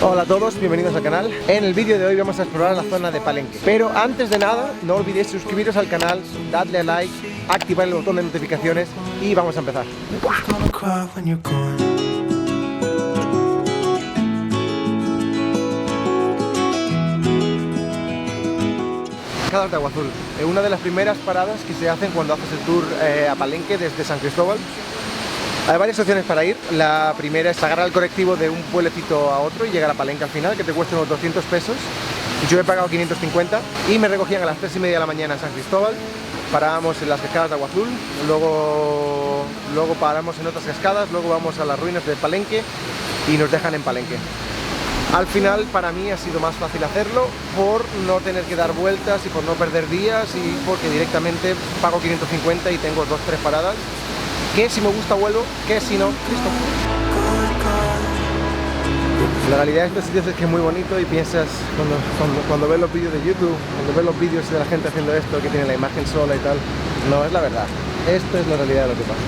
Hola a todos, bienvenidos al canal. En el vídeo de hoy vamos a explorar la zona de Palenque. Pero antes de nada, no olvidéis suscribiros al canal, darle a like, activar el botón de notificaciones y vamos a empezar. Cascadas de Agua Azul, una de las primeras paradas que se hacen cuando haces el tour a Palenque desde San Cristóbal. Hay varias opciones para ir. La primera es agarrar el colectivo de un pueblecito a otro y llegar a Palenque al final, que te cuesta unos 200 pesos. Yo he pagado 550 y me recogían a las 3:30 de la mañana en San Cristóbal. Parábamos en las cascadas de Agua Azul, luego paramos en otras cascadas, luego vamos a las ruinas de Palenque y nos dejan en Palenque. Al final para mí ha sido más fácil hacerlo por no tener que dar vueltas y por no perder días y porque directamente pago 550 y tengo 2-3 paradas. Que si me gusta vuelvo, que si no, listo. La realidad de estos sitios es que es muy bonito y piensas, cuando ves los vídeos de YouTube, cuando ves los vídeos de la gente haciendo esto, que tiene la imagen sola y tal, no es la verdad. Esto es la realidad de lo que pasa.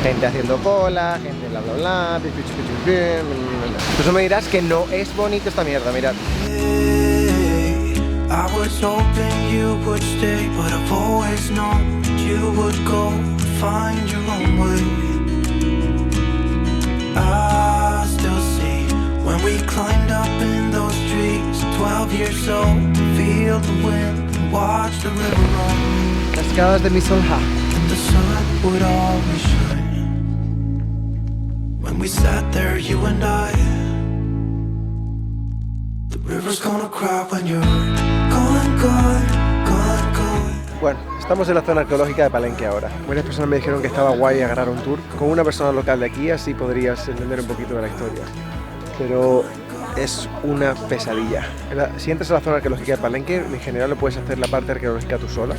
Gente haciendo cola, gente bla bla bla, incluso me dirás que no es bonito esta mierda, mirad. I was hoping you would stay, but I've always known you would go and find your own way. I still see when we climbed up in those trees, 12 years old, feel the wind and watch the river run. Cascadas de MISOL-HA. The sun would always shine when we sat there, you and I. The river's gonna cry when you're gone, gone, gone, gone. Bueno, estamos en la zona arqueológica de Palenque ahora. Varias personas me dijeron que estaba guay agarrar un tour con una persona local de aquí, así podrías entender un poquito de la historia. Pero es una pesadilla. Si entras a la zona arqueológica de Palenque, en general no puedes hacer la parte arqueológica tú sola.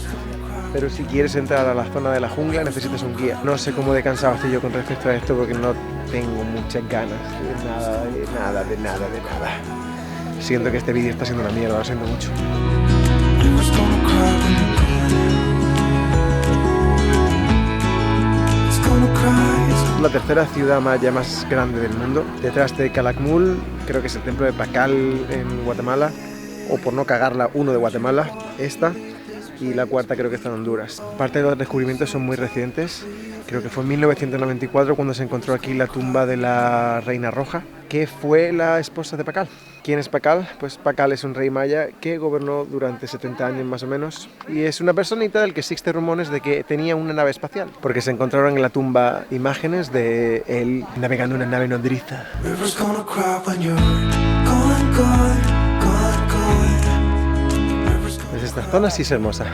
Pero si quieres entrar a la zona de la jungla necesitas un guía. No sé cómo de cansado estoy yo con respecto a esto porque no tengo muchas ganas de nada. Siento que este vídeo está siendo una mierda, lo siento mucho. La tercera ciudad maya más grande del mundo, detrás de Calakmul, creo que es el templo de Pacal en Guatemala, o por no cagarla, uno de Guatemala, esta, y la cuarta creo que está en Honduras. Parte de los descubrimientos son muy recientes, creo que fue en 1994 cuando se encontró aquí la tumba de la Reina Roja, que fue la esposa de Pacal. ¿Quién es Pacal? Pues Pacal es un rey maya que gobernó durante 70 años más o menos y es una personita del que existen rumores de que tenía una nave espacial porque se encontraron en la tumba imágenes de él navegando en una nave nodriza. Pues esta zona sí es hermosa.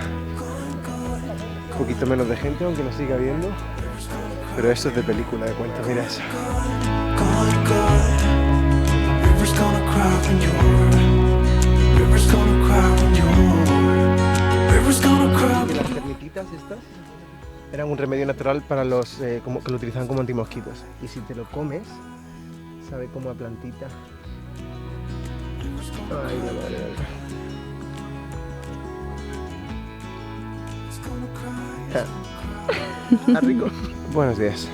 Un poquito menos de gente aunque nos siga viendo, pero esto es de película de cuento, mira eso. Y las termititas estas eran un remedio natural para los como que lo utilizaban como antimosquitos. Y si te lo comes, sabe como a plantita. Ay, la madre. Está rico. Buenos días.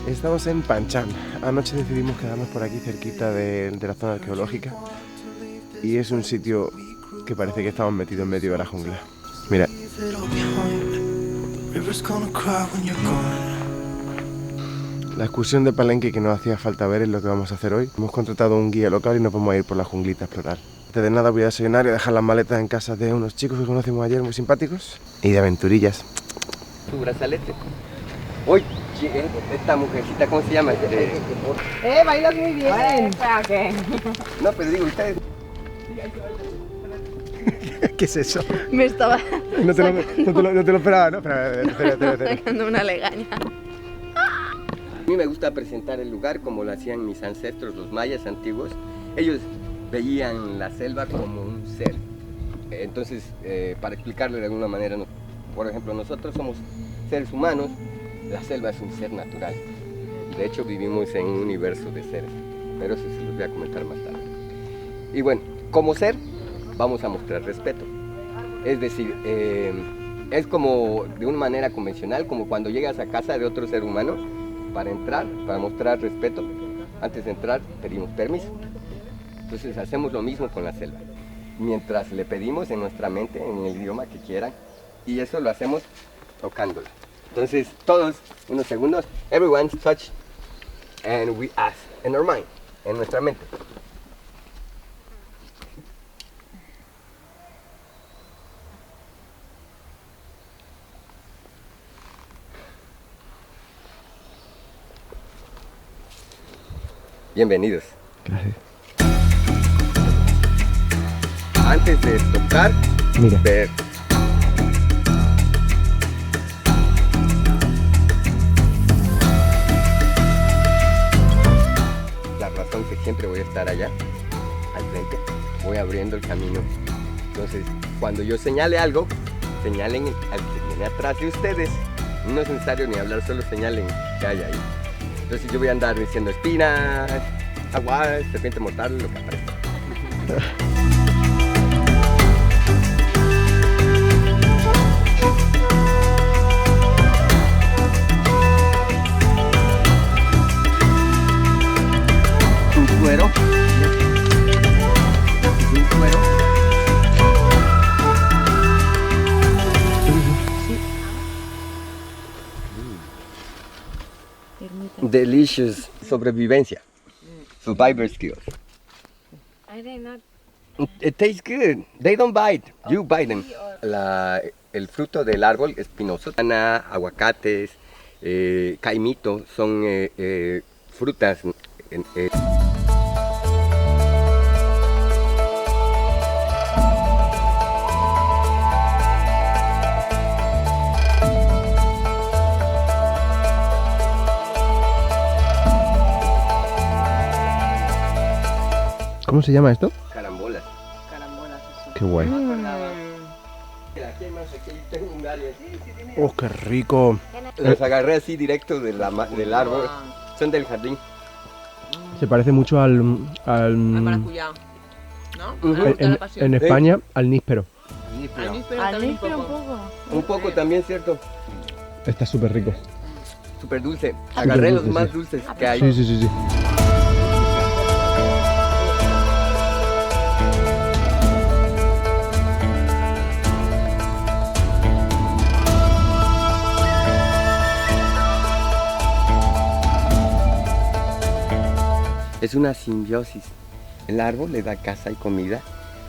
Estamos en Panchán. Anoche decidimos quedarnos por aquí cerquita de la zona arqueológica y es un sitio que parece que estamos metidos en medio de la jungla. Mira. La excursión de Palenque que nos hacía falta ver es lo que vamos a hacer hoy. Hemos contratado un guía local y nos vamos a ir por la junglita a explorar. Antes de nada voy a desayunar y a dejar las maletas en casa de unos chicos que conocimos ayer muy simpáticos y de aventurillas. Tu brazalete. Uy, esta mujercita, ¿cómo se llama? Bailas muy bien. Okay. No, pero digo, ustedes... ¿Qué es eso? Me estaba no te lo esperaba, ¿no? Espera. sacando una legaña. A mí me gusta presentar el lugar como lo hacían mis ancestros, los mayas antiguos. Ellos veían la selva como un ser. Entonces, para explicarlo de alguna manera, por ejemplo, nosotros somos seres humanos, la selva es un ser natural. De hecho, vivimos en un universo de seres, pero eso se los voy a comentar más tarde. Y bueno, como ser, vamos a mostrar respeto. Es decir, es como de una manera convencional, como cuando llegas a casa de otro ser humano, para entrar, para mostrar respeto, antes de entrar pedimos permiso. Entonces hacemos lo mismo con la selva. Mientras le pedimos en nuestra mente, en el idioma que quieran, y eso lo hacemos tocándola. Entonces todos, unos segundos, everyone's touch, and we ask, in our mind, en nuestra mente. Bienvenidos. Gracias. Antes de tocar, Mira. ver. La razón que siempre voy a estar allá, al frente, voy abriendo el camino. Entonces, cuando yo señale algo, señalen al que viene atrás de ustedes. No es necesario ni hablar, solo señalen que hay ahí. Entonces yo voy a andar diciendo espinas, aguas, serpiente mortal, lo que aparezca. Un cuero. Un cuero. Delicious. Sobrevivencia. Survivor skills. I did not. It tastes good. They don't bite. You bite them. El fruto del árbol espinoso. Banana, aguacates, caimito son frutas. ¿Cómo se llama esto? Carambolas. Carambolas, eso. Qué guay. Aquí hay más, aquí tengo un área. ¡Oh, qué rico! Los agarré así directo del árbol. Son del jardín. Se parece mucho al Al maracuyá, ¿no? Ujú. A la fruta de la pasión. en España, al níspero. Al níspero también un poco. Un poco también, cierto. Está súper rico. Súper dulce. Agarré los dulce, más sí. dulces que hay. Sí, sí, sí, sí. Es una simbiosis. El árbol le da casa y comida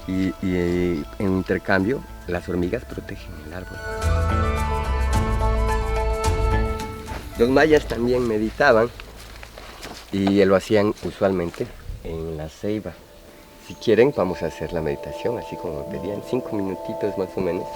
y en intercambio las hormigas protegen el árbol. Los mayas también meditaban y lo hacían usualmente en la ceiba. Si quieren vamos a hacer la meditación así como me pedían, 5 minutitos más o menos.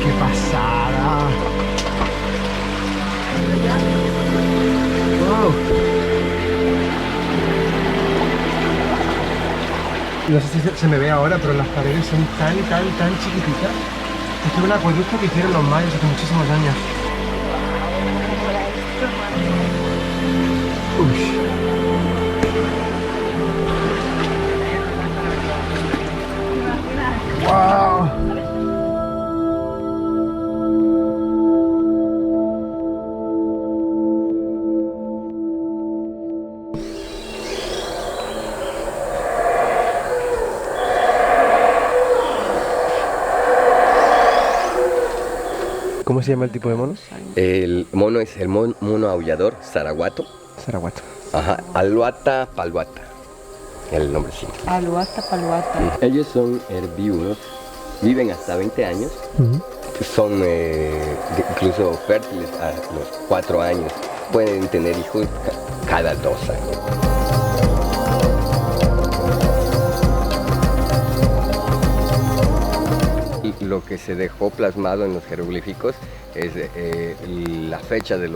¡Qué pasada! ¡Wow! No sé si se me ve ahora, pero las paredes son tan chiquititas. Esto es un acueducto que hicieron los mayas hace muchísimos años. Uy. ¡Wow! ¿Cómo se llama el tipo de mono? El mono es el mono aullador, zaraguato. Zaraguato. Ajá, aluata paluata. El nombre sí. Aluata, paluata. Ellos son herbívoros, viven hasta 20 años. Son incluso fértiles a los 4 años. Pueden tener hijos cada 2 años. Lo que se dejó plasmado en los jeroglíficos es la fecha de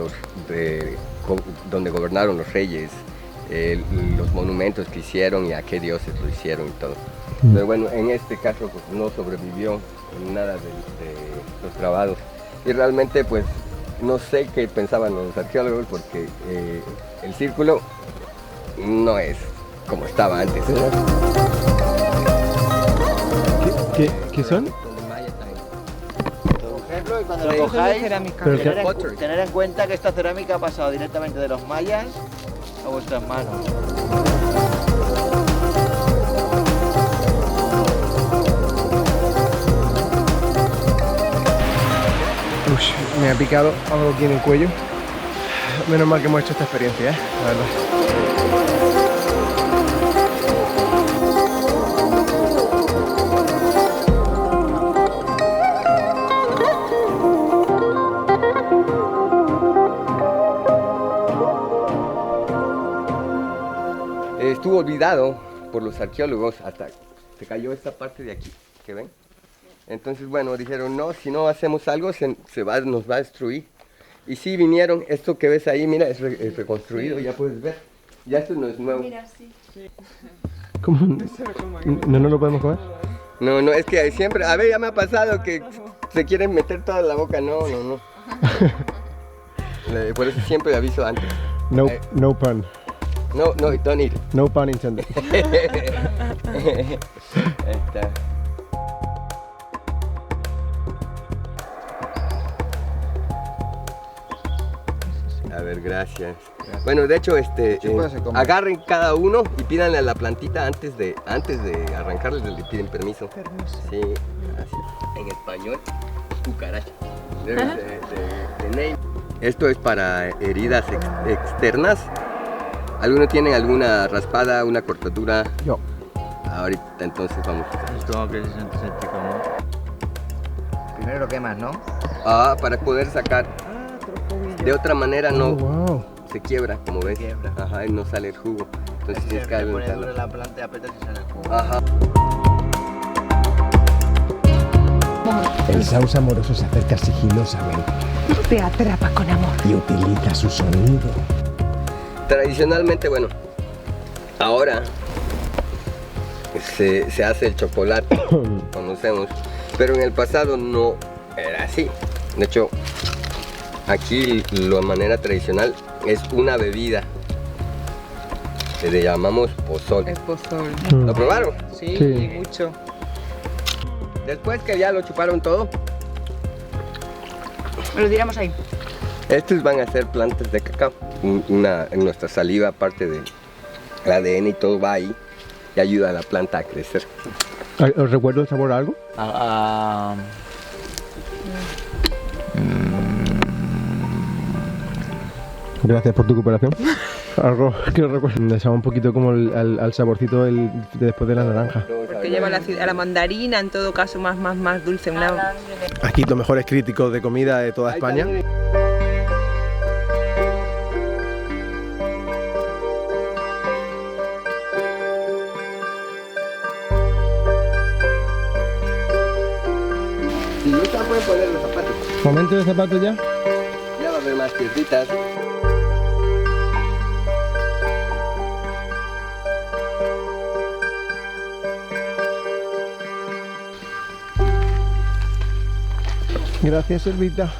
donde gobernaron los reyes, los monumentos que hicieron y a qué dioses lo hicieron y todo. Pero bueno, en este caso pues, no sobrevivió nada de los grabados. Y realmente pues no sé qué pensaban los arqueólogos porque el círculo no es como estaba antes. ¿Qué son? Y cuando lo cojáis, tener en cuenta que esta cerámica ha pasado directamente de los mayas a vuestras manos. Uy, me ha picado algo aquí en el cuello. Menos mal que hemos hecho esta experiencia, la verdad. Estuvo olvidado por los arqueólogos hasta se cayó esta parte de aquí, ¿que ven? Entonces, bueno, dijeron, no, si no hacemos algo, nos va a destruir. Y sí vinieron, esto que ves ahí, mira, es reconstruido, ya puedes ver. Ya esto no es nuevo. Mira, sí. ¿Cómo? ¿No lo podemos comer? No, es que siempre, a ver, ya me ha pasado que se quieren meter toda la boca, no. Por eso siempre aviso antes. No pun. No, don't eat. No pun intended. Está. A ver, gracias. Bueno, de hecho, agarren cada uno y pídanle a la plantita antes de arrancarles, le piden permiso. Sí, así. En español, cucaracha. De name. Esto es para heridas externas. ¿Alguno tienen alguna raspada, una cortadura? Yo. Ahorita entonces vamos. Esto que se siente como... Primero lo quemas, ¿no? Para poder sacar. De otra manera no se quiebra, como ves. Ajá, y no sale el jugo. Entonces tienes que ponerle la planta y aprietas y sale el jugo. Ajá. El sauce amoroso se acerca sigilosamente. Te atrapa con amor. Y utiliza su sonido. Tradicionalmente, bueno, ahora se hace el chocolate, conocemos, pero en el pasado no era así. De hecho, aquí la manera tradicional es una bebida que le llamamos pozol. Es pozol. ¿Lo probaron? Sí, mucho. Después que ya lo chuparon todo, Lo tiramos ahí. estos van a ser plantas de cacao. En nuestra saliva, parte del ADN y todo va ahí y ayuda a la planta a crecer. ¿Os recuerdo el sabor a algo? Gracias por tu cooperación. Algo que os recuerdo. Me sabe un poquito como al saborcito después de la naranja. Porque lleva a la mandarina, en todo caso, más dulce. Aquí los mejores críticos de comida de toda España. Si gustan pueden poner los zapatos. ¿Momento de zapatos ya? Ya va a haber más piedritas. Gracias, Elvita.